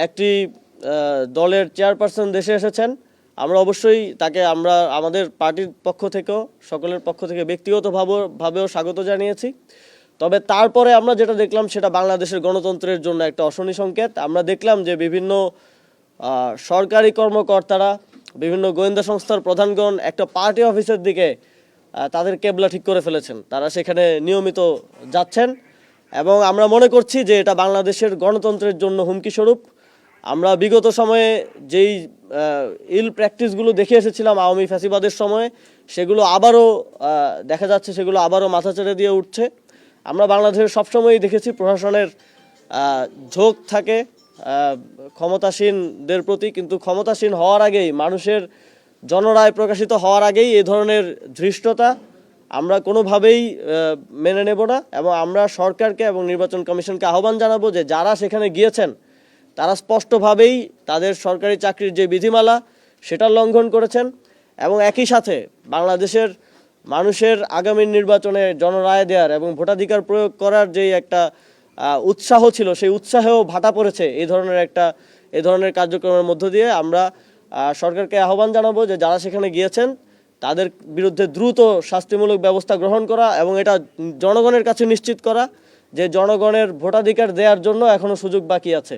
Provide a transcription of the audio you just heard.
একটি দলের চেয়ারপারসন দেশে এসেছেন, আমরা অবশ্যই তাকে আমাদের পার্টির পক্ষ থেকেও সকলের পক্ষ থেকে ব্যক্তিগতভাবেও স্বাগত জানিয়েছি। তবে তারপরে আমরা যেটা দেখলাম সেটা বাংলাদেশের গণতন্ত্রের জন্য একটা অশনি সংকেত। আমরা দেখলাম যে বিভিন্ন সরকারি কর্মকর্তারা, বিভিন্ন গোয়েন্দা সংস্থার প্রধানগণ একটা পার্টি অফিসের দিকে তাদের কেবলা ঠিক করে ফেলেছেন। তারা সেখানে নিয়মিত যাচ্ছেন এবং আমরা মনে করছি যে এটা বাংলাদেশের গণতন্ত্রের জন্য হুমকি স্বরূপ। আমরা বিগত সময়ে যেই ইল প্র্যাকটিসগুলো দেখে এসেছিলাম আওয়ামী ফ্যাসিবাদের সময়ে, সেগুলো আবারও দেখা যাচ্ছে, সেগুলো আবারও মাথাচাড়া দিয়ে উঠছে। আমরা বাংলাদেশের সবসময়ই দেখেছি প্রশাসনের ঝোঁক থাকে ক্ষমতাসীনদের প্রতি, কিন্তু ক্ষমতাসীন হওয়ার আগেই, মানুষের জনরায় প্রকাশিত হওয়ার আগেই এ ধরনের ধৃষ্টতা আমরা কোনোভাবেই মেনে নেব না। এবং আমরা সরকারকে এবং নির্বাচন কমিশনকে আহ্বান জানাবো যে যারা সেখানে গিয়েছেন তারা স্পষ্টভাবেই তাদের সরকারি চাকরির যে বিধিমালা সেটা লঙ্ঘন করেছেন এবং একই সাথে বাংলাদেশের মানুষের আগামী নির্বাচনে জনরায় দেওয়ার এবং ভোটাধিকার প্রয়োগ করার যেই একটা উৎসাহ ছিল, সেই উৎসাহেও ভাটা পড়েছে এই ধরনের কার্যক্রমের মধ্য দিয়ে। আমরা সরকারকে আহ্বান জানাবো যে যারা সেখানে গিয়েছেন তাদের বিরুদ্ধে দ্রুত শাস্তিমূলক ব্যবস্থা গ্রহণ করা এবং এটা জনগণের কাছে নিশ্চিত করা যে জনগণের ভোটাধিকার দেওয়ার জন্য এখনো সুযোগ বাকি আছে।